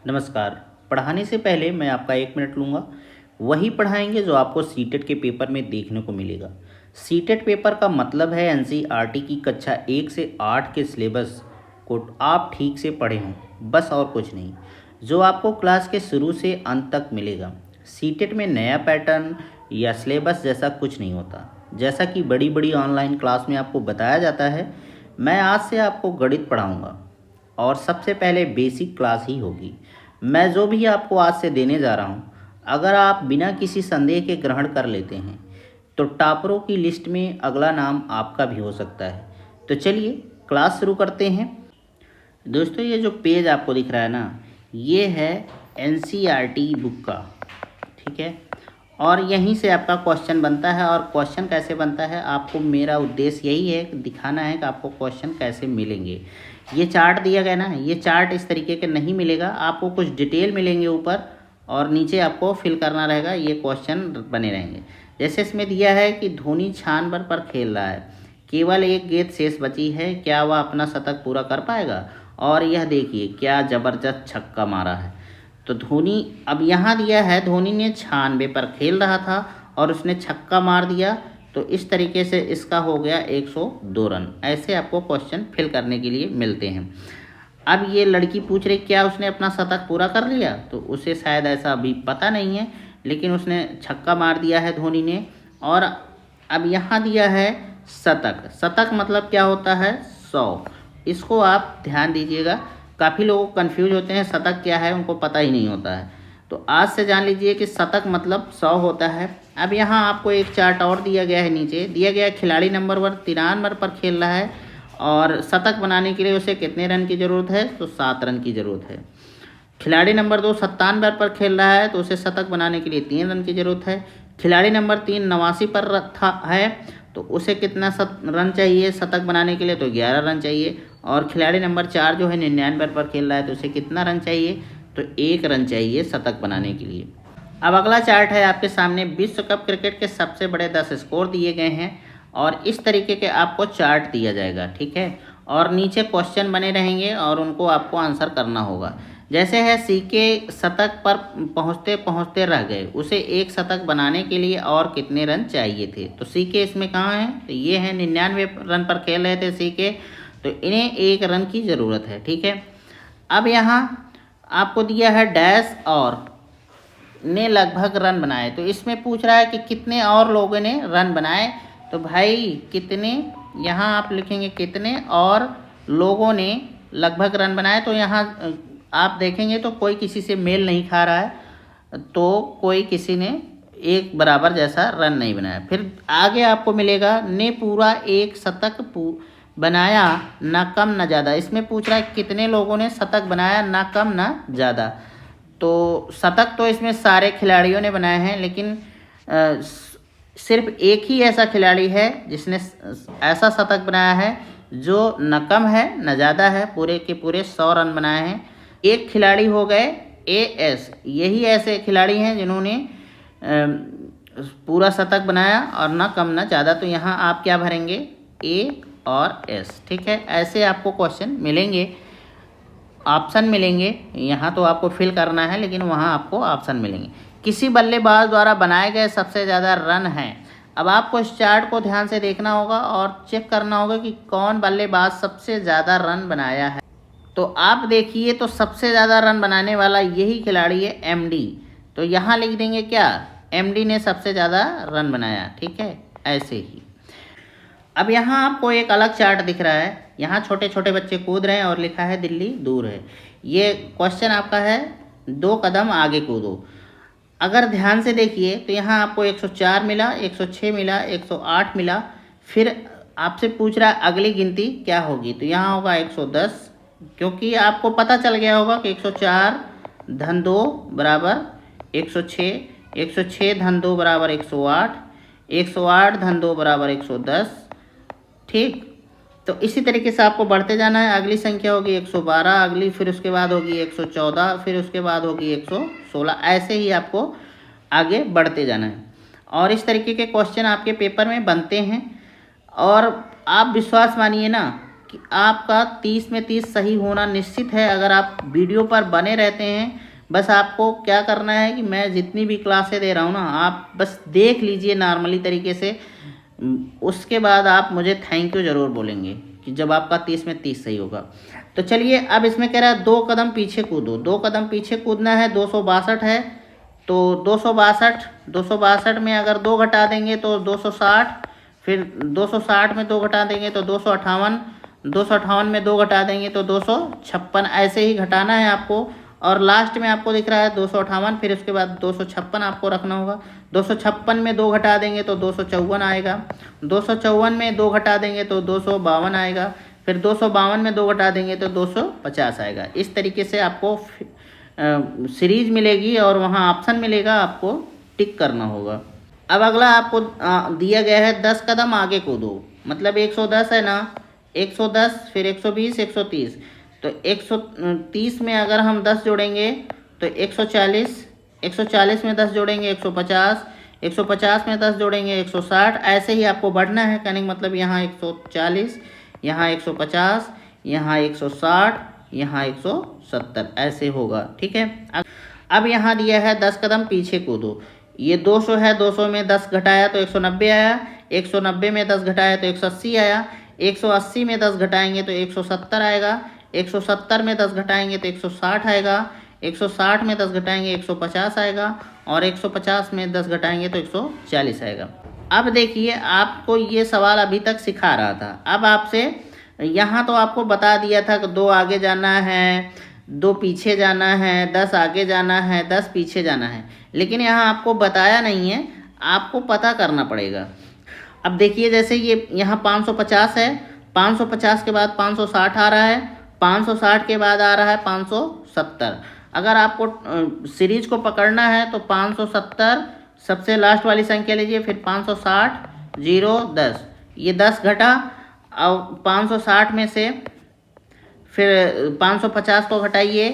नमस्कार। पढ़ाने से पहले मैं आपका 1 मिनट लूँगा। वही पढ़ाएंगे जो आपको सीटेट के पेपर में देखने को मिलेगा। सीटेट पेपर का मतलब है एनसीईआरटी की कक्षा 1 से 8 के सिलेबस को आप ठीक से पढ़े हों, बस और कुछ नहीं, जो आपको क्लास के शुरू से अंत तक मिलेगा। सीटेट में नया पैटर्न या सिलेबस जैसा कुछ नहीं होता। जैसा कि बड़ी बड़ी ऑनलाइन क्लास में आपको बताया जाता है, मैं आज से आपको गणित पढ़ाऊँगा और सबसे पहले बेसिक क्लास ही होगी। मैं जो भी आपको आज से देने जा रहा हूँ, अगर आप बिना किसी संदेह के ग्रहण कर लेते हैं तो टॉपरों की लिस्ट में अगला नाम आपका भी हो सकता है। तो चलिए क्लास शुरू करते हैं। दोस्तों, ये जो पेज आपको दिख रहा है ना, ये है एनसीईआरटी बुक का, ठीक है। और यहीं से आपका क्वेश्चन बनता है। और क्वेश्चन कैसे बनता है, आपको मेरा उद्देश्य यही है कि दिखाना है कि आपको क्वेश्चन कैसे मिलेंगे। ये चार्ट दिया गया ना, ये चार्ट इस तरीके के नहीं मिलेगा, आपको कुछ डिटेल मिलेंगे ऊपर और नीचे आपको फिल करना रहेगा। ये क्वेश्चन बने रहेंगे। जैसे इसमें दिया है कि धोनी छान भर पर खेल रहा है, केवल एक गेंद शेष बची है, क्या वह अपना शतक पूरा कर पाएगा। और यह देखिए क्या ज़बरदस्त छक्का मारा है। तो धोनी, अब यहाँ दिया है धोनी ने 96 पर खेल रहा था और उसने छक्का मार दिया, तो इस तरीके से इसका हो गया 102 रन। ऐसे आपको क्वेश्चन फिल करने के लिए मिलते हैं। अब ये लड़की पूछ रही क्या उसने अपना शतक पूरा कर लिया, तो उसे शायद ऐसा अभी पता नहीं है, लेकिन उसने छक्का मार दिया है धोनी ने। और अब यहाँ दिया है शतक। शतक मतलब क्या होता है, 100। इसको आप ध्यान दीजिएगा, काफ़ी लोग कंफ्यूज होते हैं, शतक क्या है उनको पता ही नहीं होता है। तो आज से जान लीजिए कि शतक मतलब 100 होता है। अब यहाँ आपको एक चार्ट और दिया गया है, नीचे दिया गया है खिलाड़ी नंबर 1 93 पर खेल रहा है और शतक बनाने के लिए उसे कितने रन की ज़रूरत है, तो 7 रन की ज़रूरत है। खिलाड़ी नंबर 2 97 पर खेल रहा है तो उसे शतक बनाने के लिए 3 रन की ज़रूरत है। खिलाड़ी नंबर 3 89 पर है तो उसे कितना रन चाहिए शतक बनाने के लिए, तो 11 रन चाहिए। और खिलाड़ी नंबर 4 जो है 99 पर खेल रहा है तो उसे कितना रन चाहिए, तो 1 रन चाहिए शतक बनाने के लिए। अब अगला चार्ट है आपके सामने, विश्व कप क्रिकेट के सबसे बड़े 10 स्कोर दिए गए हैं और इस तरीके के आपको चार्ट दिया जाएगा, ठीक है। और नीचे क्वेश्चन बने रहेंगे और उनको आपको आंसर करना होगा। जैसे है सीके शतक पर पहुंचते पहुंचते रह गए, उसे एक शतक बनाने के लिए और कितने रन चाहिए थे। तो सीके इसमें कहाँ है, तो ये है 99 रन पर खेल रहे थे सीके, तो इन्हें 1 रन की ज़रूरत है, ठीक है। अब यहाँ आपको दिया है डैश और ने लगभग रन बनाए, तो इसमें पूछ रहा है कि कितने और लोगों ने रन बनाए। तो भाई कितने, यहाँ आप लिखेंगे कितने और लोगों ने लगभग रन बनाए। तो यहाँ आप देखेंगे तो कोई किसी से मेल नहीं खा रहा है, तो कोई किसी ने एक बराबर जैसा रन नहीं बनाया। फिर आगे आपको मिलेगा ने पूरा एक शतक बनाया, ना कम ना ज़्यादा। इसमें पूछ रहा है कितने लोगों ने शतक बनाया, ना कम ना ज़्यादा। तो शतक तो इसमें सारे खिलाड़ियों ने बनाए हैं, लेकिन सिर्फ एक ही ऐसा खिलाड़ी है जिसने ऐसा शतक बनाया है जो न कम है न ज़्यादा है, पूरे के पूरे 100 रन बनाए हैं। एक खिलाड़ी हो गए एएस, यही ऐसे खिलाड़ी हैं जिन्होंने पूरा शतक बनाया और ना कम ना ज़्यादा। तो यहाँ आप क्या भरेंगे, ए और एस, ठीक है। ऐसे आपको क्वेश्चन मिलेंगे, ऑप्शन मिलेंगे। यहाँ तो आपको फिल करना है, लेकिन वहाँ आपको ऑप्शन मिलेंगे। किसी बल्लेबाज द्वारा बनाए गए सबसे ज़्यादा रन हैं। अब आपको इस चार्ट को ध्यान से देखना होगा और चेक करना होगा कि कौन बल्लेबाज सबसे ज़्यादा रन बनाया है। तो आप देखिए, तो सबसे ज़्यादा रन बनाने वाला यही खिलाड़ी है एमडी। तो यहाँ लिख देंगे क्या, एमडी ने सबसे ज़्यादा रन बनाया, ठीक है। ऐसे ही अब यहाँ आपको एक अलग चार्ट दिख रहा है, यहाँ छोटे छोटे बच्चे कूद रहे हैं और लिखा है दिल्ली दूर है। ये क्वेश्चन आपका है 2 कदम आगे कूदो। अगर ध्यान से देखिए तो यहाँ आपको 104 मिला, 106 मिला, 108 मिला। फिर आपसे पूछ रहा है अगली गिनती क्या होगी, तो यहाँ होगा 110, क्योंकि आपको पता चल गया होगा कि 104 धन 2 बराबर 106, 106 धन 2 बराबर 108, 108 धन 2 बराबर 110, ठीक। तो इसी तरीके से आपको बढ़ते जाना है। अगली संख्या होगी 112, अगली फिर उसके बाद होगी 114, फिर उसके बाद होगी 116। ऐसे ही आपको आगे बढ़ते जाना है और इस तरीके के क्वेश्चन आपके पेपर में बनते हैं। और आप विश्वास मानिए ना कि आपका 30 में 30 सही होना निश्चित है अगर आप वीडियो पर बने रहते हैं। बस आपको क्या करना है कि मैं जितनी भी क्लासें दे रहा हूँ ना, आप बस देख लीजिए नॉर्मली तरीके से। उसके बाद आप मुझे थैंक यू ज़रूर बोलेंगे कि जब आपका 30 में 30 सही होगा। तो चलिए, अब इसमें कह रहा है 2 कदम पीछे कूदो। 2 कदम पीछे कूदना है, 262 है तो 262 में अगर 2 घटा देंगे तो 260, फिर 260 में 2 घटा देंगे तो 258, 258 में 2 घटा देंगे तो 256। ऐसे ही घटाना है आपको। और लास्ट में आपको दिख रहा है 258, फिर उसके बाद 256 आपको रखना होगा। 256 में 2 घटा देंगे तो 254 आएगा। 254 में 2 घटा देंगे तो 252 आएगा। फिर 252 में 2 घटा देंगे तो 250 आएगा। इस तरीके से आपको सीरीज मिलेगी और वहाँ ऑप्शन मिलेगा, आपको टिक करना होगा। अब अगला आपको दिया गया है 10 कदम आगे कूदो। मतलब 110 है ना, 110 फिर 120 130। तो 130 में अगर हम 10 जोड़ेंगे तो 140, 140 में 10 जोड़ेंगे 150, 150 में 10 जोड़ेंगे 160। ऐसे ही आपको बढ़ना है। कहने का मतलब यहाँ 140, यहाँ 150, यहाँ 160, यहाँ 170, ऐसे होगा। ठीक है। अब यहाँ दिया है 10 कदम पीछे कूदो। ये 200 है, 200 में 10 घटाया तो 190 आया, 190 में 10 घटाया तो 180 आया, 180 में 10 घटाएंगे तो 170 आएगा, 170 में 10 घटाएंगे तो 160 आएगा, 160 में 10 घटाएंगे 150 आएगा, और 150 में 10 घटाएंगे तो 140 आएगा। अब देखिए, आपको ये सवाल अभी तक सिखा रहा था। अब आपसे यहाँ तो आपको बता दिया था कि 2 आगे जाना है, 2 पीछे जाना है, 10 आगे जाना है, 10 पीछे जाना है। लेकिन यहाँ आपको बताया नहीं है, आपको पता करना पड़ेगा। अब देखिए, जैसे ये यहाँ 550 है, 550 के बाद 560 आ रहा है, 560 के बाद आ रहा है 570। अगर आपको सीरीज को पकड़ना है तो 570 सबसे लास्ट वाली संख्या लीजिए, फिर 560 0 10, ये 10 घटा। अब 560 में से फिर 550 को घटाइए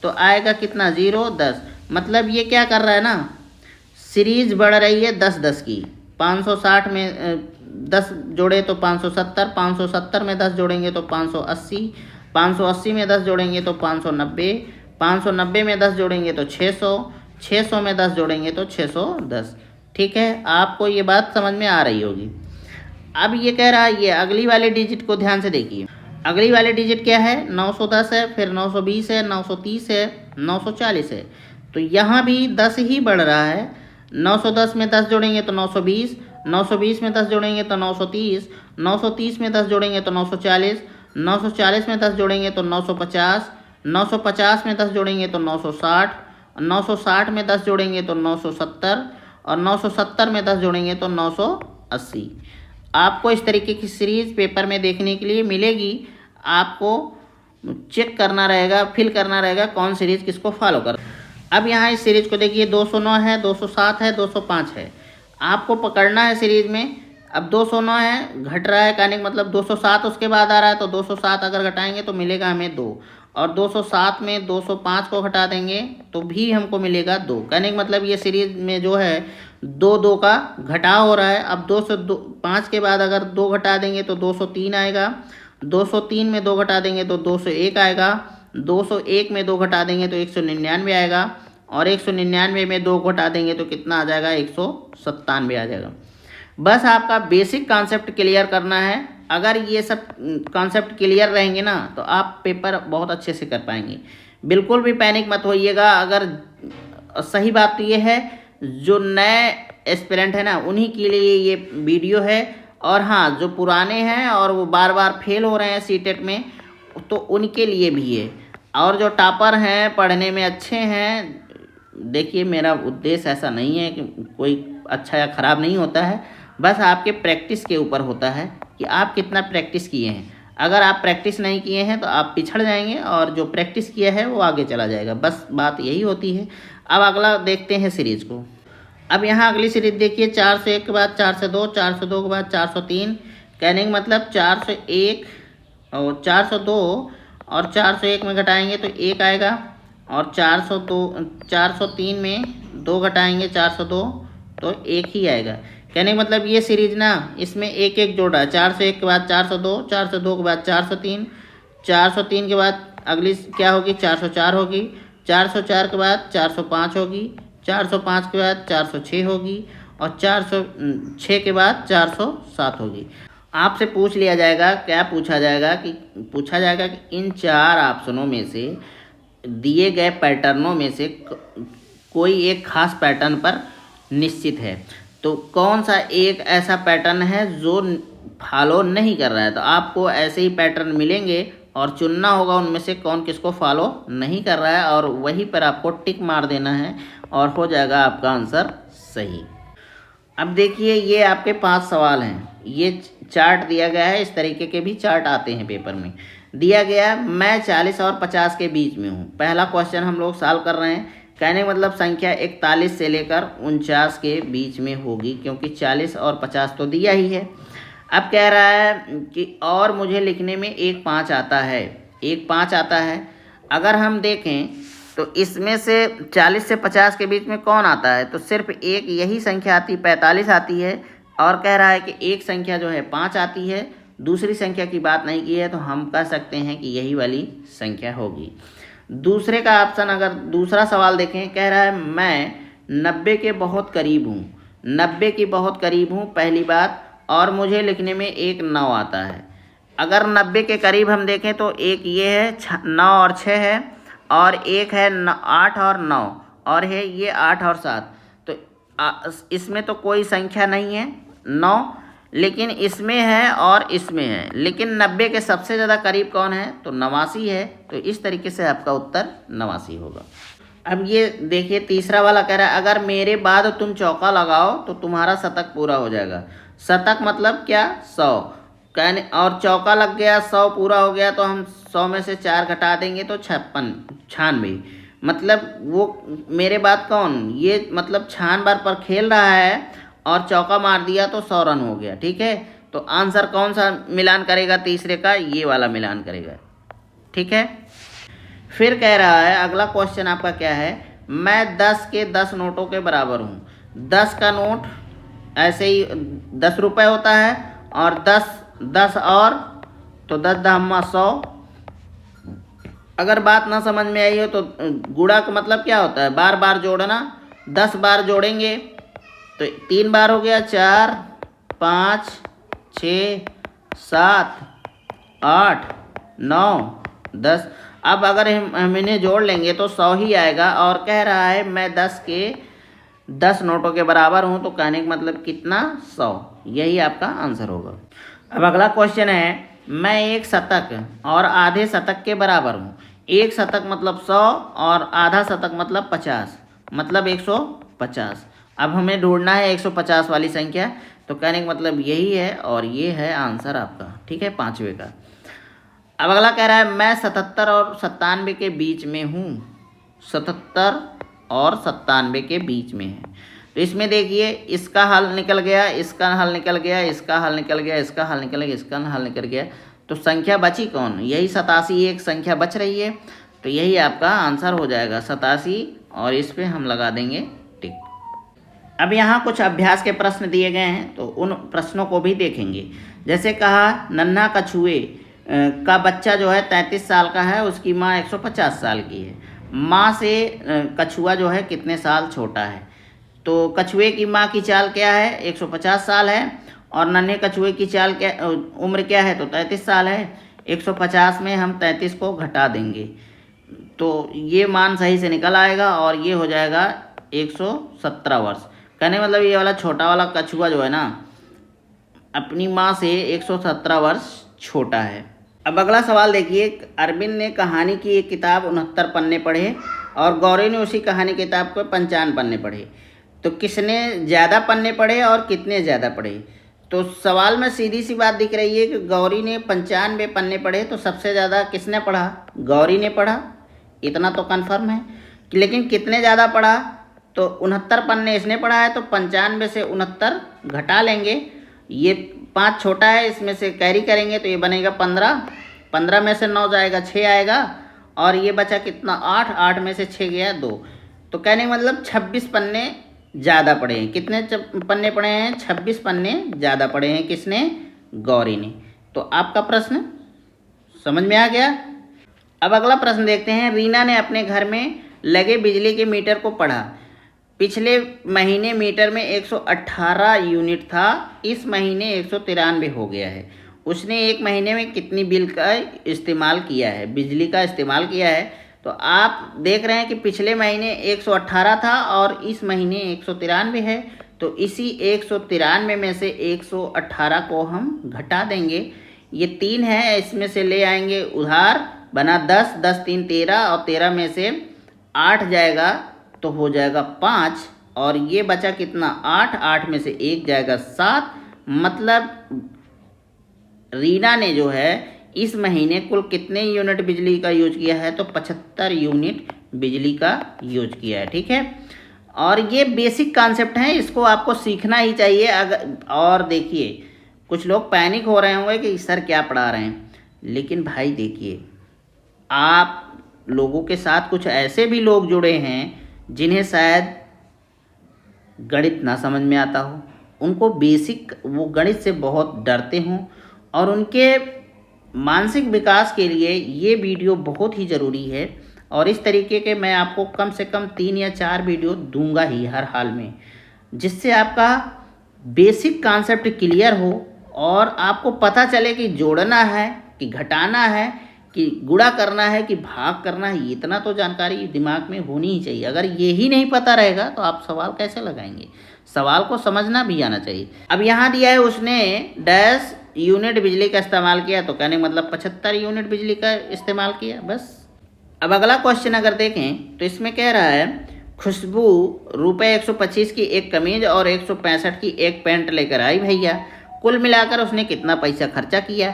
तो आएगा कितना, 0 10। मतलब ये क्या कर रहा है ना, सीरीज बढ़ रही है 10 10 की। 560 में 10 जोड़े तो 570, 570 में 10 जोड़ेंगे तो 580, 580 में 10 जोड़ेंगे तो 590, 590 में 10 जोड़ेंगे तो 600, 600 में 10 जोड़ेंगे तो 610। ठीक है, आपको ये बात समझ में आ रही होगी। अब ये कह रहा है, ये अगली वाले डिजिट को ध्यान से देखिए। अगली वाले डिजिट क्या है, 910 है, फिर 920 है, 930 है, 940 है। तो यहाँ भी 10 ही बढ़ रहा है। 910 में 10 जोड़ेंगे तो 920, 920 में 10 जोड़ेंगे तो 930, 930 में 10 जोड़ेंगे तो 940, 940 में 10 जोड़ेंगे तो 950, 950 में 10 जोड़ेंगे तो 960, 960 में 10 जोड़ेंगे तो 970, और 970 में 10 जोड़ेंगे तो 980। आपको इस तरीके की सीरीज पेपर में देखने के लिए मिलेगी। आपको चेक करना रहेगा, फिल करना रहेगा कौन सीरीज किसको फॉलो कर। अब यहाँ इस सीरीज को देखिए, 209 है, 207 है, 205 है। आपको पकड़ना है सीरीज में। अब 209 है, घट रहा है, कहने का मतलब 207 उसके बाद आ रहा है, तो 207 अगर घटाएंगे तो मिलेगा हमें 2, और 207 में 205 को घटा देंगे तो भी हमको मिलेगा 2। कहने का मतलब ये सीरीज में जो है 2 का घटाव हो रहा है। अब 205 के बाद अगर 2 घटा देंगे तो 203 आएगा, 203 में 2 घटा देंगे तो 201 आएगा, 201 में 2 घटा देंगे तो 199 आएगा, और 199 में 2 घटा देंगे तो कितना आ जाएगा, 197 आ जाएगा। बस आपका बेसिक कॉन्सेप्ट क्लियर करना है। अगर ये सब कॉन्सेप्ट क्लियर रहेंगे ना तो आप पेपर बहुत अच्छे से कर पाएंगे। बिल्कुल भी पैनिक मत होइएगा। अगर सही बात तो ये है, जो नए एस्पिरेंट है ना उन्हीं के लिए ये वीडियो है, और हाँ, जो पुराने हैं और वो बार बार फेल हो रहे हैं सीटेट में, तो उनके लिए भी है। और जो टॉपर हैं, पढ़ने में अच्छे हैं, देखिए मेरा उद्देश्य ऐसा नहीं है कि कोई अच्छा या ख़राब नहीं होता है, बस आपके प्रैक्टिस के ऊपर होता है कि आप कितना प्रैक्टिस किए हैं। अगर आप प्रैक्टिस नहीं किए हैं तो आप पिछड़ जाएंगे, और जो प्रैक्टिस किया है वो आगे चला जाएगा। बस बात यही होती है। अब अगला देखते हैं सीरीज़ को। अब यहाँ अगली सीरीज देखिए, 401 के बाद 402, 402 के बाद 403। कहने का मतलब 401 और 402 और 401 में घटाएंगे तो 1 आएगा, और 403 में 2 घटाएंगे 402 तो 1 ही आएगा। कहने का मतलब ये सीरीज ना, इसमें एक एक जोड़ा, 401 के बाद 402, 402 के बाद 403, 403 के बाद अगली क्या होगी, 404 होगी, 404 के बाद 405 होगी, 405 के बाद 406 होगी, और 406 के बाद 407 होगी। आपसे पूछ लिया जाएगा, क्या पूछा जाएगा कि इन चार ऑप्शनों में से दिए गए पैटर्नों में से कोई एक खास पैटर्न पर निश्चित है, तो कौन सा एक ऐसा पैटर्न है जो फॉलो नहीं कर रहा है। तो आपको ऐसे ही पैटर्न मिलेंगे और चुनना होगा उनमें से कौन किसको फॉलो नहीं कर रहा है, और वहीं पर आपको टिक मार देना है और हो जाएगा आपका आंसर सही। अब देखिए, ये आपके 5 सवाल हैं, ये चार्ट दिया गया है, इस तरीके के भी चार्ट आते हैं पेपर में। दिया गया मैं 40 और 50 के बीच में हूँ। पहला क्वेश्चन हम लोग सॉल्व कर रहे हैं। कहने का मतलब संख्या 41 से लेकर 49 के बीच में होगी, क्योंकि 40 और 50 तो दिया ही है। अब कह रहा है कि और मुझे लिखने में 1 5 आता है, 1 5 आता है। अगर हम देखें तो इसमें से 40 से 50 के बीच में कौन आता है, तो सिर्फ एक यही संख्या आती, 45 आती है। और कह रहा है कि एक संख्या जो है 5 आती है, दूसरी संख्या की बात नहीं की है, तो हम कह सकते हैं कि यही वाली संख्या होगी। दूसरे का ऑप्शन, अगर दूसरा सवाल देखें, कह रहा है मैं 90 के बहुत करीब हूँ, 90 की बहुत करीब हूँ पहली बात, और मुझे लिखने में 1 9 आता है। अगर 90 के करीब हम देखें तो एक ये है 9 और 6 है, और एक है 8 और 9, और है ये 8 और 7। तो इसमें तो कोई संख्या नहीं है 9, लेकिन इसमें है और इसमें है। लेकिन 90 के सबसे ज़्यादा करीब कौन है, तो 89 है। तो इस तरीके से आपका उत्तर 89 होगा। अब ये देखिए, तीसरा वाला कह रहा है अगर मेरे बाद तुम चौका लगाओ तो तुम्हारा शतक पूरा हो जाएगा। शतक मतलब क्या, 100। कहने और चौका लग गया, 100 पूरा हो गया, तो हम 100 में से 4 घटा देंगे तो 96। मतलब वो मेरे बाद कौन, ये मतलब 96 बार पर खेल रहा है और चौका मार दिया तो 100 रन हो गया। ठीक है, तो आंसर कौन सा मिलान करेगा तीसरे का, ये वाला मिलान करेगा। ठीक है, फिर कह रहा है अगला क्वेश्चन आपका क्या है, मैं 10 के 10 नोटों के बराबर हूँ। 10 का नोट ऐसे ही 10 रुपये होता है, और 10 और तो 10 दहम्मा 100। अगर बात ना समझ में आई हो तो गुणा का मतलब क्या होता है, बार बार जोड़ना। 10 बार जोड़ेंगे तो 3 बार हो गया, 4 5 6 7 8 9 10। अब अगर हम इन्हें जोड़ लेंगे तो 100 ही आएगा, और कह रहा है मैं 10 के 10 नोटों के बराबर हूँ, तो कहने का मतलब कितना, 100। यही आपका आंसर होगा। अब अगला क्वेश्चन है, मैं एक शतक और आधे शतक के बराबर हूँ। एक शतक मतलब 100 और आधा शतक मतलब 50, मतलब 150। अब हमें ढूंढना है 150 वाली संख्या, तो कहने का मतलब यही है, और ये है आंसर आपका। ठीक है, 5वें का। अब अगला कह रहा है मैं 77 और 97 के बीच में हूँ। 77 और 97 के बीच में है, तो इसमें देखिए इसका हल निकल गया, इसका हल निकल गया, इसका हल निकल गया, इसका हल निकल गया, इसका हल निकल गया, तो संख्या बची कौन, यही 87 एक संख्या बच रही है। तो यही आपका आंसर हो जाएगा 87, और इस पर हम लगा देंगे टिक। अब यहाँ कुछ अभ्यास के प्रश्न दिए गए हैं, तो उन प्रश्नों को भी देखेंगे। जैसे कहा नन्हा कछुए का बच्चा जो है 33 साल का है, उसकी माँ 150 साल की है। माँ से कछुआ जो है कितने साल छोटा है। तो कछुए की माँ की चाल क्या है, 150 साल है, और नन्हे कछुए की चाल क्या, उम्र क्या है, तो 33 साल है। 150 में हम 33 को घटा देंगे तो ये मान सही से निकल आएगा, और ये हो जाएगा 117 वर्ष। कहने मतलब ये वाला छोटा वाला कछुआ जो है ना, अपनी माँ से 117 वर्ष छोटा है। अब अगला सवाल देखिए, अरविंद ने कहानी की एक किताब 69 पन्ने पढ़े, और गौरी ने उसी कहानी किताब को 55 पन्ने पढ़े। तो किसने ज़्यादा पन्ने पढ़े और कितने ज़्यादा पढ़े। तो सवाल में सीधी सी बात दिख रही है कि गौरी ने 95 पन्ने पढ़े, तो सबसे ज़्यादा किसने पढ़ा, गौरी ने पढ़ा, इतना तो कन्फर्म है। लेकिन कितने ज़्यादा पढ़ा, तो 69 पन्ने इसने पढ़ा है, तो 95 से 69 घटा लेंगे। ये 5 छोटा है, इसमें से कैरी करेंगे तो ये बनेगा 15। 15 में से 9 जाएगा, 6 आएगा, और ये बचा कितना, 8। 8 में से 6 गया 2। तो कहने का मतलब 26 पन्ने ज़्यादा पढ़े हैं। कितने पन्ने पढ़े हैं? 26 पन्ने ज़्यादा पढ़े हैं। किसने? गौरी ने। तो आपका प्रश्न समझ में आ गया। अब अगला प्रश्न देखते हैं। रीना ने अपने घर में लगे बिजली के मीटर को पढ़ा। पिछले महीने मीटर में 118 यूनिट था, इस महीने 193 हो गया है। उसने एक महीने में कितनी बिल का इस्तेमाल किया है, बिजली का इस्तेमाल किया है? तो आप देख रहे हैं कि पिछले महीने 118 था और इस महीने 193 है। तो इसी 193 में से 118 को हम घटा देंगे। ये 3 है, इसमें से ले आएंगे उधार, बना 10, 10 3 13 और 13 में से 8 जाएगा तो हो जाएगा 5 और ये बचा कितना? 8, 8 में से 1 जाएगा 7। मतलब रीना ने जो है इस महीने कुल कितने यूनिट बिजली का यूज किया है? तो 75 यूनिट बिजली का यूज किया है। ठीक है, और ये बेसिक कॉन्सेप्ट है, इसको आपको सीखना ही चाहिए। अगर और देखिए, कुछ लोग पैनिक हो रहे होंगे कि सर क्या पढ़ा रहे हैं, लेकिन भाई देखिए, आप लोगों के साथ कुछ ऐसे भी लोग जुड़े हैं जिन्हें शायद गणित ना समझ में आता हो, उनको बेसिक, वो गणित से बहुत डरते हों, और उनके मानसिक विकास के लिए ये वीडियो बहुत ही ज़रूरी है। और इस तरीके के मैं आपको कम से कम 3 या 4 वीडियो दूंगा ही हर हाल में, जिससे आपका बेसिक कॉन्सेप्ट क्लियर हो और आपको पता चले कि जोड़ना है कि घटाना है कि गुणा करना है कि भाग करना है। इतना तो जानकारी दिमाग में होनी ही चाहिए। अगर ये ही नहीं पता रहेगा तो आप सवाल कैसे लगाएंगे? सवाल को समझना भी आना चाहिए। अब यहाँ दिया है उसने डैश यूनिट बिजली का इस्तेमाल किया, तो कहने मतलब 75 यूनिट बिजली का इस्तेमाल किया, बस। अब अगला क्वेश्चन अगर देखें तो इसमें कह रहा है खुशबू रुपये 125 की एक कमीज और 165 की एक पैंट लेकर आई भैया, कुल मिलाकर उसने कितना पैसा खर्चा किया?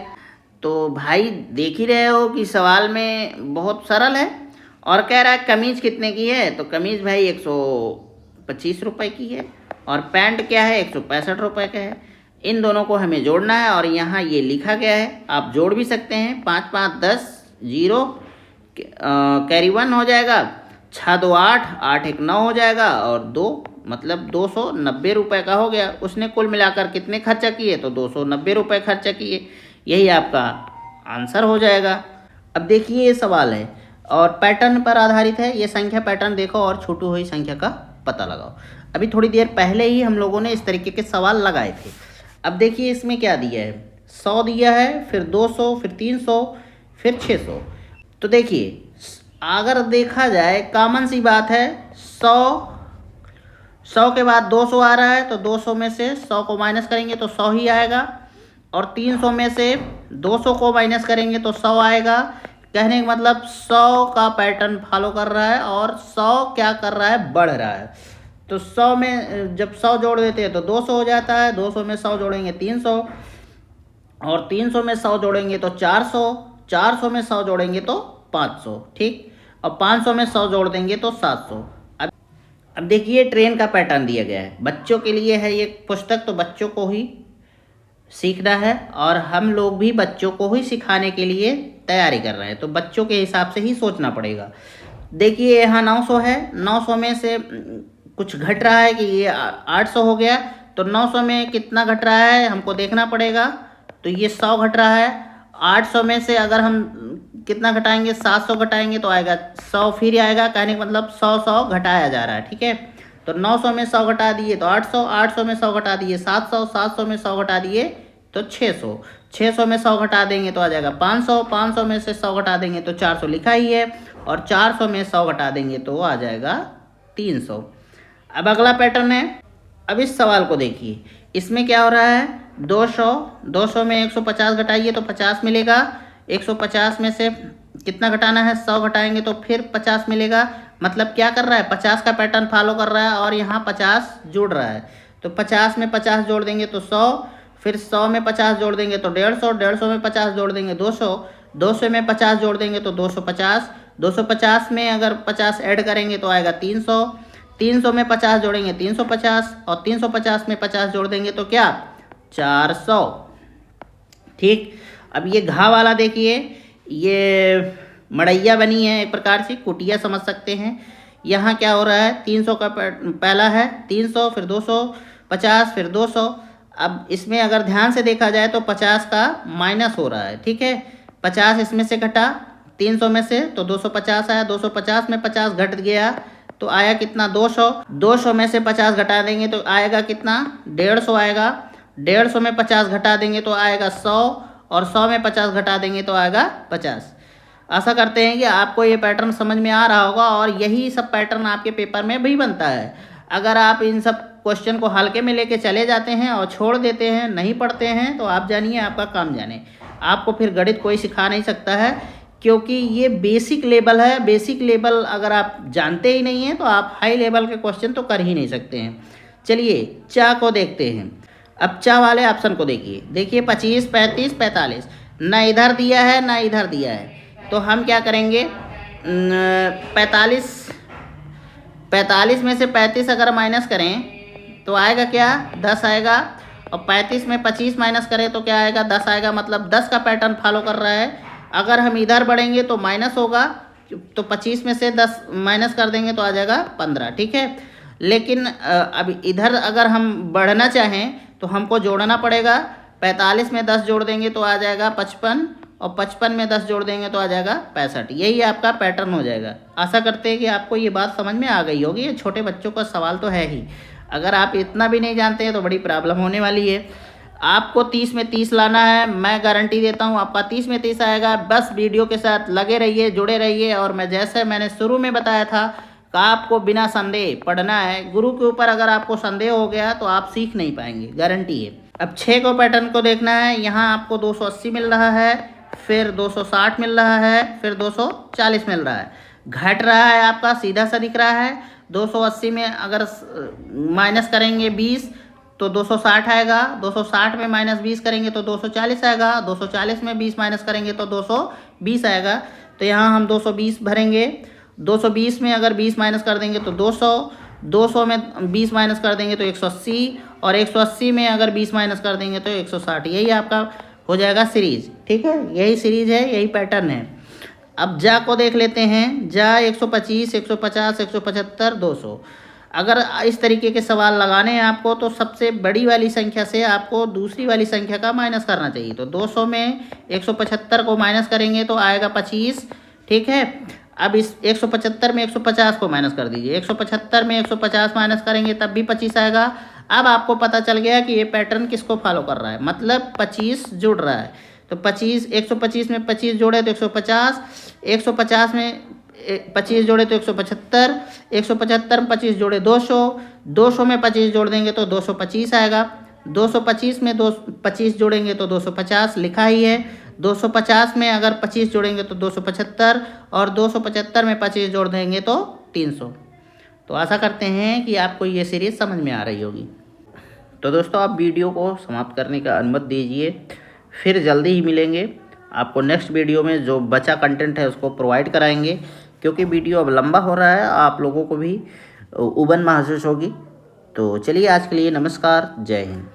तो भाई देख ही रहे हो कि सवाल में बहुत सरल है। और कह रहा है कमीज कितने की है? तो कमीज भाई 125 रुपये की है और पैंट क्या है? 165 रुपये का है। इन दोनों को हमें जोड़ना है और यहाँ ये लिखा गया है, आप जोड़ भी सकते हैं। 5 5 10 0 कैरी 1 हो जाएगा, 6 2 8 8 1 9 हो जाएगा और 2 मतलब 290 रुपये का हो गया। उसने कुल मिलाकर कितने खर्चा किए? तो 290 रुपये खर्चा किए। यही आपका आंसर हो जाएगा। अब देखिए ये सवाल है और पैटर्न पर आधारित है। ये संख्या पैटर्न देखो और छूटी हुई संख्या का पता लगाओ। अभी थोड़ी देर पहले ही हम लोगों ने इस तरीके के सवाल लगाए थे। अब देखिए इसमें क्या दिया है, 100 दिया है, फिर 200, फिर 300, फिर 600। तो देखिए अगर देखा जाए कॉमन सी बात है, 100 के बाद 200 आ रहा है तो 200 में से 100 को माइनस करेंगे तो 100 ही आएगा, और 300 में से 200 को माइनस करेंगे तो 100 आएगा। कहने का मतलब 100 का पैटर्न फॉलो कर रहा है और 100 क्या कर रहा है? बढ़ रहा है। तो 100 में जब 100 जोड़ देते हैं तो 200 हो जाता है, 200 में 100 जोड़ेंगे 300, और 300 में 100 जोड़ेंगे तो 400, 400 में 100 जोड़ेंगे तो 500, ठीक, और 500 में 100 जोड़ देंगे तो 700। अब देखिए ट्रेन का पैटर्न दिया गया है, बच्चों के लिए है ये पुस्तक, तो बच्चों को ही सीखना है और हम लोग भी बच्चों को ही सिखाने के लिए तैयारी कर रहे हैं, तो बच्चों के हिसाब से ही सोचना पड़ेगा। देखिए यहाँ 900 है, 900 में से कुछ घट रहा है कि ये 800 हो गया, तो 900 में कितना घट रहा है हमको देखना पड़ेगा। तो ये 100 घट रहा है। 800 में से अगर हम कितना घटाएंगे? 700 घटाएंगे तो आएगा 100, फिर आएगा, कहने का मतलब 100 घटाया जा रहा है, ठीक है। तो 900 में 100 घटा दिए तो 800, 800 में 100 घटा दिए 700, 700 में 100 घटा दिए तो 600, 600 में 100 घटा देंगे तो आ जाएगा 500, 500 में से 100 घटा देंगे तो 400 लिखा ही है, और 400 में 100 घटा देंगे तो आ जाएगा 300। अब अगला पैटर्न है। अब इस सवाल को देखिए, इसमें क्या हो रहा है? 200 में 150 घटाइए तो 50 मिलेगा। 150 में से कितना घटाना है? 100 घटाएंगे तो फिर 50 मिलेगा। मतलब क्या कर रहा है? 50 का पैटर्न फॉलो कर रहा है और यहाँ 50 जोड़ रहा है। तो 50 में 50 जोड़ देंगे तो 100, फिर 100 में 50 जोड़ देंगे तो 150, 150 में 50 जोड़ देंगे 200, 200 में 50 जोड़ देंगे तो 250, 250 में अगर 50 ऐड करेंगे तो आएगा 300, 300 में 50 जोड़ेंगे 350, और 350 में 50 जोड़ देंगे तो क्या? 400, ठीक। अब ये घा वाला देखिए, ये मड़ैया बनी है, एक प्रकार से कुटिया समझ सकते हैं। यहाँ क्या हो रहा है, 300 का पहला है 300, फिर 250, फिर 200। अब इसमें अगर ध्यान से देखा जाए तो 50 का माइनस हो रहा है, ठीक है। 50 इसमें से घटा 300 में से, तो 250 आया। 250 में 50 घट गया तो आया कितना, 200। 200 में से 50 घटा देंगे तो आएगा कितना, 150 आएगा। 150 में 50 घटा देंगे तो आएगा 100, और 100 में 50 घटा देंगे तो आएगा 50। आशा करते हैं कि आपको ये पैटर्न समझ में आ रहा होगा, और यही सब पैटर्न आपके पेपर में भी बनता है। अगर आप इन सब क्वेश्चन को हल्के में लेके चले जाते हैं और छोड़ देते हैं, नहीं पढ़ते हैं, तो आप जानिए आपका काम जाने। आपको फिर गणित कोई सिखा नहीं सकता है, क्योंकि ये बेसिक लेवल है। बेसिक लेवल अगर आप जानते ही नहीं हैं तो आप हाई लेवल के क्वेश्चन तो कर ही नहीं सकते हैं। चलिए चा को देखते हैं। अब चा वाले ऑप्शन को देखिए। 25, 35, 45, ना इधर दिया है ना इधर दिया है, तो हम क्या करेंगे, 45 में से 35 अगर माइनस करें तो आएगा क्या, 10 आएगा। और 35 में 25 माइनस करें तो क्या आएगा, 10 आएगा। मतलब 10 का पैटर्न फॉलो कर रहा है। अगर हम इधर बढ़ेंगे तो माइनस होगा, तो 25 में से 10 माइनस कर देंगे तो आ जाएगा 15, ठीक है। लेकिन अब इधर अगर हम बढ़ना चाहें तो हमको जोड़ना पड़ेगा। 45 में 10 जोड़ देंगे तो आ जाएगा 55, और 55 में 10 जोड़ देंगे तो आ जाएगा 65। यही आपका पैटर्न हो जाएगा। आशा करते हैं कि आपको ये बात समझ में आ गई होगी। ये छोटे बच्चों का सवाल तो है ही। अगर आप इतना भी नहीं जानते हैं तो बड़ी प्रॉब्लम होने वाली है। आपको 30 में 30 लाना है, मैं गारंटी देता हूँ आपका 30 में 30 आएगा। बस वीडियो के साथ लगे रहिए, जुड़े रहिए। और मैंने शुरू में बताया था कि आपको बिना संदेह पढ़ना है। गुरु के ऊपर अगर आपको संदेह हो गया तो आप सीख नहीं पाएंगे, गारंटी है। अब 6 को पैटर्न को देखना है। यहाँ आपको 280 मिल रहा है, फिर 260 मिल रहा है, फिर 240 मिल रहा है। घट रहा है आपका, सीधा सा दिख रहा है। 280 में अगर माइनस करेंगे 20 तो 260 आएगा। 260 में माइनस 20 करेंगे तो 240 आएगा। 240 में 20 माइनस करेंगे तो 220 आएगा। तो यहाँ हम 220 भरेंगे। 220 में अगर 20 माइनस कर देंगे तो 200। 200 में 20 माइनस कर देंगे तो 180, और 180 में अगर 20 माइनस कर देंगे तो 160। यही आपका हो जाएगा सीरीज, ठीक है। यही सीरीज है, यही पैटर्न है। अब जा को देख लेते हैं। जा 125, 150, 175, 200। अगर इस तरीके के सवाल लगाने हैं आपको तो सबसे बड़ी वाली संख्या से आपको दूसरी वाली संख्या का माइनस करना चाहिए। तो 200 में 175 को माइनस करेंगे तो आएगा 25, ठीक है। अब इस 175 में 150 को माइनस कर दीजिए। 175 में 150 माइनस करेंगे तब भी 25 आएगा। अब आपको पता चल गया कि ये पैटर्न किसको फॉलो कर रहा है, मतलब 25 जुड़ रहा है। तो 125 में 25 जोड़े तो 150, 150 में 25 जोड़े तो 175, 175 में 25 जोड़े 200, 200 में 25 जोड़ देंगे तो 225 आएगा। 225 में 25 जोड़ेंगे तो 250 लिखा ही है। 250 में अगर 25 जोड़ेंगे तो 275, और 275 में 25 जोड़ देंगे तो 300। तो आशा करते हैं कि आपको ये सीरीज समझ में आ रही होगी। तो दोस्तों आप वीडियो को समाप्त करने का अनुमति दीजिए, फिर जल्दी ही मिलेंगे। आपको नेक्स्ट वीडियो में जो बचा कंटेंट है उसको प्रोवाइड कराएंगे, क्योंकि वीडियो अब लंबा हो रहा है, आप लोगों को भी उबन महसूस होगी। तो चलिए आज के लिए नमस्कार, जय हिंद।